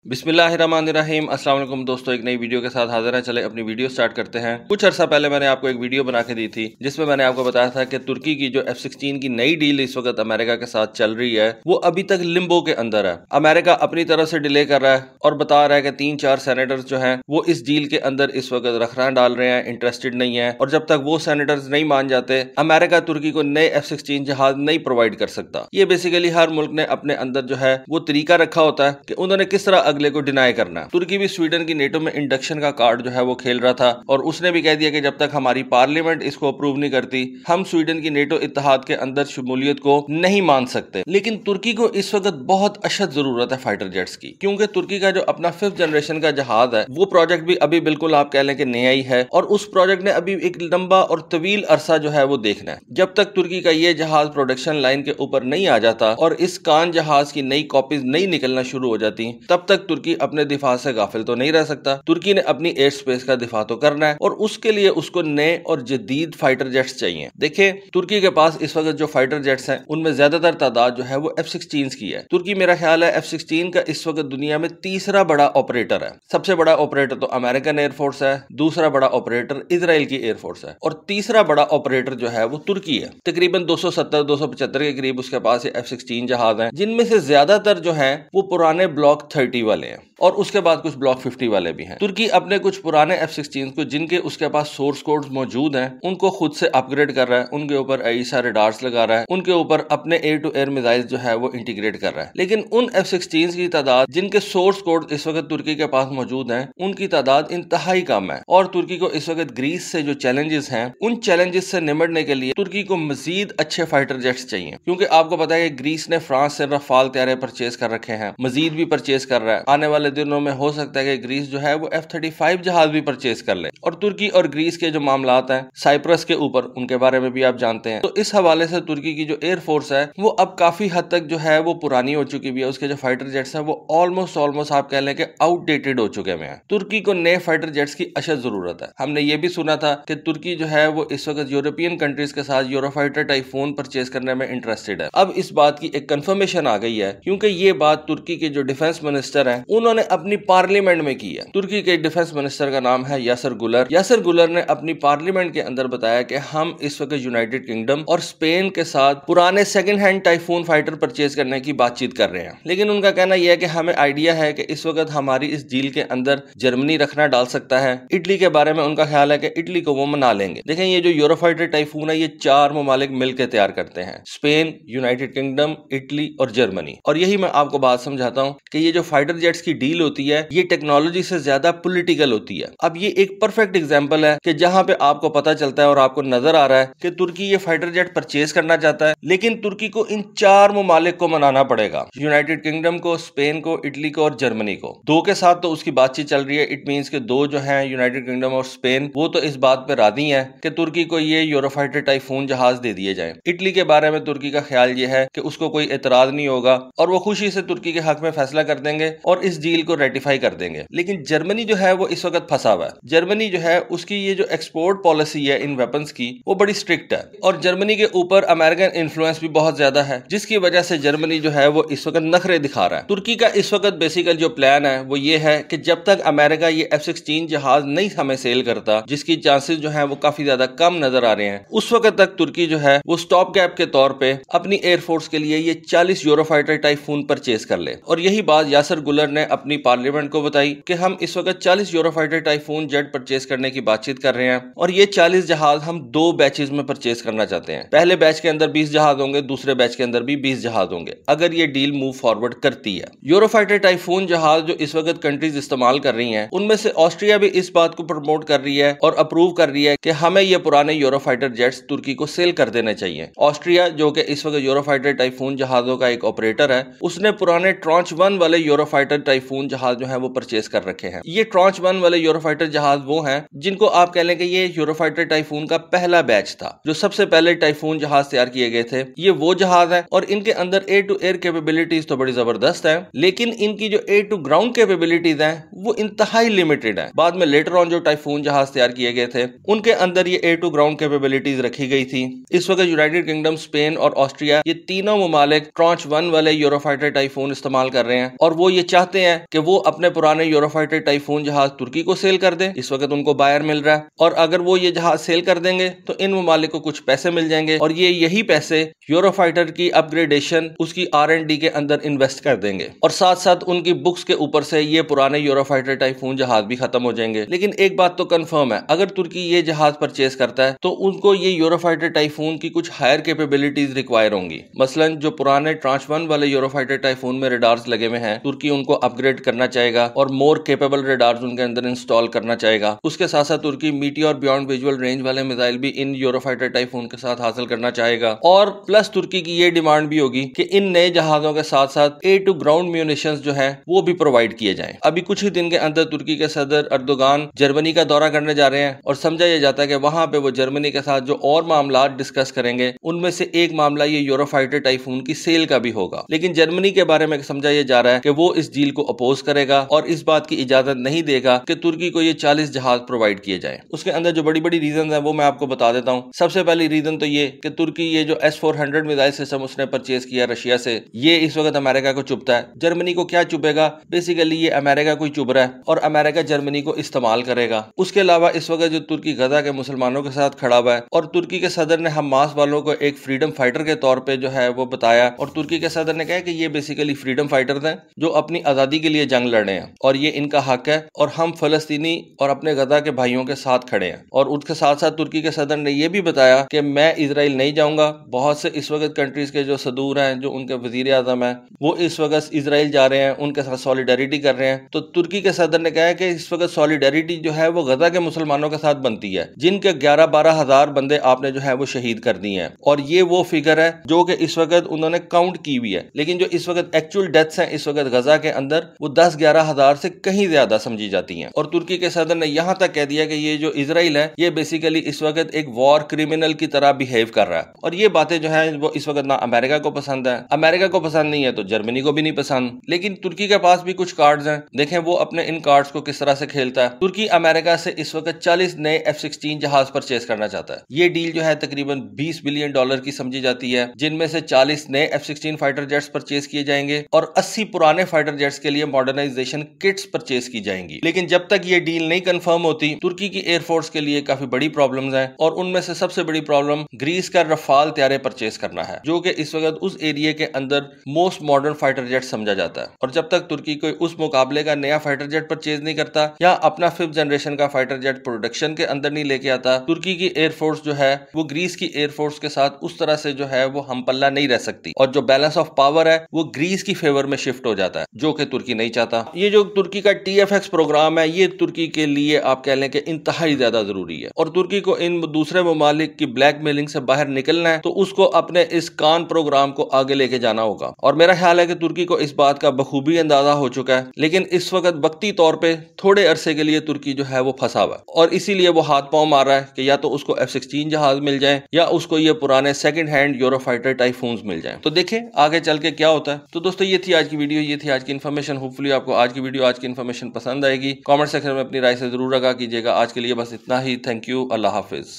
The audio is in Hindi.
बिस्मिल्लाहिर्रहमानिर्रहीम। अस्सलाम वालेकुम दोस्तों, एक नई वीडियो के साथ हाजिर हैं। चले अपनी वीडियो स्टार्ट करते हैं। कुछ अर्सा पहले मैंने आपको एक वीडियो बना के दी थी जिसमें मैंने आपको बताया था कि तुर्की की जो F-16 की नई डील इस वक्त अमेरिका के साथ चल रही है वो अभी तक लिम्बो के अंदर है। अमेरिका अपनी तरफ से डिले कर रहा है और बता रहा है कि 3-4 सेनेटर्स जो हैं वो इस डील के अंदर इस वक्त रखना डाल रहे हैं, इंटरेस्टेड नहीं है। और जब तक वो सेनेटर्स नहीं मान जाते, अमेरिका तुर्की को नए F-16 जहाज नहीं प्रोवाइड कर सकता। ये बेसिकली हर मुल्क ने अपने अंदर जो है वो तरीका रखा होता है कि उन्होंने किस तरह अगले को डिनाई करना है। तुर्की भी स्वीडन की नेटो में इंडक्शन का कार्ड जो है वो खेल रहा था और उसने भी कह दिया कि जब तक हमारी पार्लियामेंट इसको अप्रूव नहीं करती, हम स्वीडन की नेटो इत्तेहाद के अंदर शमूलियत को नहीं मान सकते। लेकिन तुर्की को इस वक्त बहुत अशद जरूरत है फाइटर जेट्स की, क्योंकि तुर्की का जो अपना 5th जनरेशन का जहाज है वो प्रोजेक्ट भी अभी बिल्कुल आप कह लें कि नया ही है और उस प्रोजेक्ट ने अभी एक लंबा और तवील अरसा जो है वो देखना है। जब तक तुर्की का ये जहाज प्रोडक्शन लाइन के ऊपर नहीं आ जाता और इस कान जहाज की नई कॉपीज नहीं निकलना शुरू हो जाती, तब तक तुर्की अपने दिफा से गाफिल तो नहीं रह सकता। तुर्की ने अपनी एयर स्पेस का दिफा तो करना है और उसके लिए उसको नए और जदीद फाइटर जेट्स चाहिए। देखिए, तुर्की के पास इस वक्त जो फाइटर जेट्स हैं उनमें ज्यादातर तादाद जो है वो F-16 की है। तुर्की मेरा ख्याल है F-16 का इस वक्त दुनिया में तीसरा बड़ा ऑपरेटर है। सबसे बड़ा ऑपरेटर तो अमेरिकन एयरफोर्स है, दूसरा बड़ा ऑपरेटर इजराइल की एयरफोर्स है और तीसरा बड़ा ऑपरेटर जो है वो तुर्की है। तकरीबन 270-275 के करीब उसके पास F-16 जहाज हैं, जिनमें से ज्यादातर जो है वो पुराने ब्लॉक 30 वाले हैं और उसके बाद कुछ ब्लॉक 50 वाले भी हैं। तुर्की अपने कुछ पुराने F-16 को जिनके उसके पास सोर्स कोड्स मौजूद हैं उनको खुद से अपग्रेड कर रहा है, उनके ऊपर AESA रडार्स लगा रहा है, उनके ऊपर अपने एयर टू एयर मिसाइल जो है वो इंटीग्रेट कर रहा है। लेकिन उन F-16 की तादाद जिनके सोर्स कोड इस वक्त तुर्की के पास मौजूद हैं उनकी तादाद इंतहाई कम है और तुर्की को इस वक्त ग्रीस से जो चैलेंजेस हैं उन चैलेंजेस से निपटने के लिए तुर्की को मजीद अच्छे फाइटर जेट्स चाहिए, क्योंकि आपको पता है कि ग्रीस ने फ्रांस से रफाल तैयारे परचेज कर रखे हैं, मजीद भी परचेज कर रहा है। आने वाले दिनों में हो सकता है कि ग्रीस जो है वो F-35 जहाज भी परचेज कर ले। और तुर्की और ग्रीस के जो मामलात हैं साइप्रस के ऊपर, उनके बारे में भी आप जानते हैं। तो इस हवाले से तुर्की की जो एयरफोर्स है वो अब काफी हद तक जो है वो पुरानी हो चुकी भी है। उसके जो फाइटर जेट्स हैं वो ऑलमोस्ट आप कह लें कि आउटडेटेड हो चुके हैं। तुर्की को नए फाइटर जेट्स की अशद जरूरत है। हमने ये भी सुना था कि तुर्की जो है वो इस वक्त यूरोपियन कंट्रीज के साथ यूरोफाइटर टाइफून परचेज करने में इंटरेस्टेड है। अब इस बात की एक कंफर्मेशन आ गई है, क्योंकि ये बात तुर्की के जो डिफेंस मिनिस्टर हैं उन्होंने अपनी पार्लियामेंट में की है। तुर्की के डिफेंस मिनिस्टर का नाम है यासर गुलर। यासर गुलर ने अपनी पार्लियामेंट के अंदर बताया कि हम इस वक्त यूनाइटेड किंगडम और स्पेन के साथ पुराने second hand typhoon fighter purchase करने की बातचीत कर रहे हैं। लेकिन उनका कहना यह है कि हमें आइडिया है कि इस वक्त हमारी इस डील के अंदर जर्मनी रखना डाल सकता है। इटली के बारे में उनका ख्याल है कि इटली को वो मना लेंगे। देखें, ये जो यूरोफाइटर टाइफून है ये 4 ममालिक मिलकर तैयार करते हैं, स्पेन, यूनाइटेड किंगडम, इटली और जर्मनी। और यही मैं आपको बात समझाता हूँ कि ये जो फाइटर जेट्स की डील होती है ये टेक्नोलॉजी से ज्यादा पॉलिटिकल होती है। अब ये एक परफेक्ट एग्जांपल है कि जहां पे आपको पता चलता है और आपको नजर आ रहा है कि तुर्की ये फाइटर जेट परचेज करना चाहता है, लेकिन तुर्की को इन 4 ममालिक को मनाना पड़ेगा, यूनाइटेड किंगडम को, स्पेन को, इटली को और जर्मनी को। 2 के साथ तो उसकी बातचीत चल रही है। इट मींस के 2 जो हैं यूनाइटेड किंगडम और स्पेन, वो तो इस बात पे राजी हैं कि तुर्की को ये यूरोफाइटर टाइफून जहाज दे दिए जाए। इटली के बारे में तुर्की का ख्याल ये है कि उसको कोई एतराज नहीं होगा और वो खुशी से तुर्की के हक में फैसला कर देंगे और इस डील को रेटिफाई कर देंगे। लेकिन जर्मनी जो है वो इस वक्त फंसा हुआ है। जर्मनी जो है उसकी ये जो एक्सपोर्ट पॉलिसी है इन वेपन्स की वो बड़ी स्ट्रिक्ट है और जर्मनी के ऊपर अमेरिकन इन्फ्लुएंस भी बहुत ज्यादा है, जिसकी वजह से जर्मनी जो है वो इस वक्त नखरे दिखा रहा है। तुर्की का इस वक्त बेसिकल जो प्लान है वो ये है कि जब तक अमेरिका ये F-16 जहाज नहीं हमें सेल करता, जिसकी चांसेस जो है वो काफी ज्यादा कम नजर आ रहे हैं, उस वक्त तक तुर्की जो है वो स्टॉप गैप के तौर पे अपनी एयरफोर्स के लिए ये 40 यूरोफाइटर टाइफून परचेज कर ले। और यही बात यासर गुलर ने अपनी पार्लियामेंट को बताई कि हम इस वक्त 40 यूरोफाइटर टाइफून जेट परचेज करने की बातचीत कर रहे हैं और ये 40 जहाज हम 2 बैचेज में परचेज करना चाहते हैं। पहले बैच के अंदर 20 जहाज होंगे, दूसरे बैच के अंदर भी 20 जहाज होंगे अगर ये डील मूव फॉरवर्ड करती है। यूरोफाइटर टाइफून जहाज जो इस वक्त कंट्रीज इस्तेमाल कर रही हैं उनमें से ऑस्ट्रिया भी इस बात को प्रमोट कर रही है और अप्रूव कर रही है कि हमें ये पुराने यूरोफाइटर जेट्स तुर्की को सेल कर देने चाहिए। ऑस्ट्रिया जो कि इस वक्त यूरोफाइटर टाइफून जहाजों का एक ऑपरेटर है, उसने पुराने ट्रॉन्च 1 वाले यूरोफाइटर टाइफून जहाज जो है वो परचेज कर रखे हैं। ये ट्रॉन्च 1 वाले यूरोफाइटर जहाज वो हैं जिनको आप कह लें कि ये यूरोफाइटर टाइफून का पहला बैच था, जो सबसे पहले टाइफून जहाज तैयार किए गए थे। ये वो जहाज है और इनके अंदर एयर टू एयर कैपेबिलिटीज तो बड़ी जबरदस्त है, लेकिन इनकी जो एयर टू ग्राउंड कैपेबिलिटीज हैं वो इंतहाई लिमिटेड है। बाद में लेटर ऑन जो टाइफून जहाज तैयार किए गए थे उनके अंदर ये एयर टू ग्राउंड कैपेबिलिटीज रखी गई थी। इस वक्त यूनाइटेड किंगडम, स्पेन और ऑस्ट्रिया ये तीनों ममालिक ट्रॉन्च 1 वाले यूरोफाइटर टाइफून इस्तेमाल कर रहे हैं और वो ये चाहते हैं कि वो अपने पुराने यूरोफाइटर टाइफून जहाज तुर्की को सेल कर दें, इस वक्त उनको बायर मिल रहा है, और अगर वो ये जहाज सेल कर देंगे तो इन ममालिक को कुछ पैसे मिल जाएंगे और ये यही पैसे यूरोफाइटर की अपग्रेडेशन, उसकी R&D के अंदर इन्वेस्ट कर देंगे और साथ साथ उनकी बुक्स के ऊपर से ये पुराने यूरोफाइटर टाइफून जहाज भी खत्म हो जाएंगे। लेकिन एक बात तो कंफर्म है, अगर तुर्की ये जहाज परचेज करता है तो उनको ये यूरोफाइटर टाइफून की कुछ हायर कैपेबिलिटीज रिक्वायर होंगी। मसलन जो पुराने ट्रांच 1 वाले यूरोफाइटर टाइफून में रडार्स लगे हुए हैं, तुर्की उनको अपग्रेड करना चाहेगा और मोर कैपेबल रडार्स उनके अंदर इंस्टॉल करना चाहेगा। उसके साथ साथ तुर्की मीटियोर बियॉन्ड विजुअल रेंज वाले मिसाइल भी इन यूरोफाइटर टाइफून के साथ हासिल करना चाहेगा। और प्लस तुर्की की ये डिमांड भी होगी कि इन नए जहाजों के साथ साथ एयर टू ग्राउंड म्यूनिशंस जो है वो भी प्रोवाइड किए जाएं। अभी कुछ ही दिन के अंदर तुर्की के सदर अर्दोगान जर्मनी का दौरा करने जा रहे हैं और समझा यह जाता है कि वहां पे वो जर्मनी के साथ जो और मामला डिस्कस करेंगे उनमें से एक मामला ये यूरोफाइटर टाइफून की सेल का भी होगा। लेकिन जर्मनी के बारे में समझा यह जा रहा है कि वो इस डील को अपोज करेगा और इस बात की इजाजत नहीं देगा कि तुर्की को ये 40 जहाज प्रोवाइड किए जाए। उसके अंदर जो बड़ी बड़ी रीजन है वो मैं आपको बता देता हूँ। सबसे पहली रीजन तो ये कि तुर्की ये जो S-400 मिसाइल सिस्टम उसने परचेज किया रशिया से, ये इस वक्त अमेरिका को चुभता है। जर्मनी को क्या चुभेगा? बेसिकली ये अमेरिका को ही चुभ रहा है और अमेरिका जर्मनी को इस्तेमाल करेगा। उसके अलावा इस वक्त जो तुर्की गजा के मुसलमानों के साथ खड़ा हुआ है और तुर्की के सदर ने हमास वालों को एक फ्रीडम फाइटर के तौर पे जो है वो बताया और तुर्की के सदर ने कहा कि ये बेसिकली फ्रीडम फाइटर्स हैं जो अपनी आजादी के लिए जंग लड़ रहे हैं और ये इनका हक है और हम फलस्तीनी और अपने गजा के भाइयों के साथ खड़े हैं। और उसके साथ साथ तुर्की के सदर ने यह भी बताया कि मैं इजराइल नहीं जाऊंगा। बहुत से इस वक्त कंट्रीज के जो सदूर हैं, जो उनके वजीर आजम है, वो इस वक्त इजराइल जा रहे हैं, उनके साथ सॉलिडारिटी कर रहे हैं। तो तुर्की के सदर ने कहा कि इस वक्त सॉलिडारिटी जो है वो गजा के मुसलमानों के साथ बनती है जिनके 11-12 हजार बंदे आपने जो है वो शहीद कर दिए हैं और ये वो फिगर है जो कि इस वक्त उन्होंने काउंट की हुई है। लेकिन जो इस वक्त एक्चुअल डेथ्स हैं इस वक्त गजा के अंदर वो 10-11 हजार से कहीं ज्यादा समझी जाती हैं। और तुर्की के सदर ने यहां तक कह दिया कि ये जो इजराइल है ये बेसिकली इस वक्त एक वॉर क्रिमिनल की तरह बिहेव कर रहा है। और ये बातें जो है वो इस वक्त ना अमेरिका को पसंद है, अमेरिका को पसंद नहीं है तो जर्मनी को भी नहीं पसंद। लेकिन तुर्की के पास भी कुछ कार्ड्स हैं, देखें वो अपने इन कार्ड्स को किस तरह से खेलता है। तुर्की अमेरिका से इस वक्त 40 नए F-16 जहाज परचेज करना चाहता है। ये डील जो है तकरीबन $20 बिलियन की समझी जाती है, जिनमें से 40 नए F-16 फाइटर जेट्स परचेज किए जाएंगे और 80 पुराने फाइटर जेट्स के लिए मॉडर्नाइजेशन किट्स परचेज की जाएंगी। लेकिन जब तक ये डील नहीं कंफर्म होती तुर्की की एयरफोर्स के लिए काफी बड़ी प्रॉब्लम्स हैं और उनमें से सबसे बड़ी प्रॉब्लम ग्रीस का रफाल तैयारे परचेज करना है जो कि इस वक्त उस एरिया के अंदर मोस्ट मॉडर्न फाइटर जेट समझा जाता है। और जब तक तुर्की कोई उस मुकाबले का नया फाइटर जेट परचेज नहीं करता या अपना 5th जनरेशन का फाइटर जेट प्रोडक्शन के अंदर नहीं लेके आता, तुर्की की एयरफोर्स जो है वो ग्रीस की एयरफोर्स के साथ उस तरह से जो है वो हमपल्ला नहीं रह सकती और जो बैलेंस ऑफ पावर है वो ग्रीस की फेवर में शिफ्ट हो जाता है जो कि तुर्की नहीं चाहता। ये जो तुर्की का TFX प्रोग्राम है ये तुर्की के लिए आप कह लें कि इंतहाई ज्यादा जरूरी है और तुर्की को इन दूसरे ममालिक की ब्लैकमेलिंग से बाहर निकलना है तो उसको अपने इस कान प्रोग्राम को आगे लेके जाना होगा। और मेरा ख्याल है कि तुर्की को इस बात का बखूबी अंदाजा हो चुका है, लेकिन इस वक्त वक्ती तौर पे थोड़े अरसे के लिए तुर्की जो है वो फंसा हुआ है और इसीलिए वो हाथ पांव मार रहा है कि या तो उसको F-16 जहाज मिल जाए या उसको ये पुराने सेकंड हैंड यूरोफाइटर टाइफून्स मिल जाए। तो देखें आगे चल के क्या होता है। तो दोस्तों ये थी आज की वीडियो, ये थी आज की इन्फॉर्मेशन। होपफुली आपको आज की वीडियो, आज की इन्फॉर्मेशन पसंद आएगी। कमेंट सेक्शन में अपनी राय से जरूर आगाह कीजिएगा। आज के लिए बस इतना ही। Thank you. Allah Hafiz.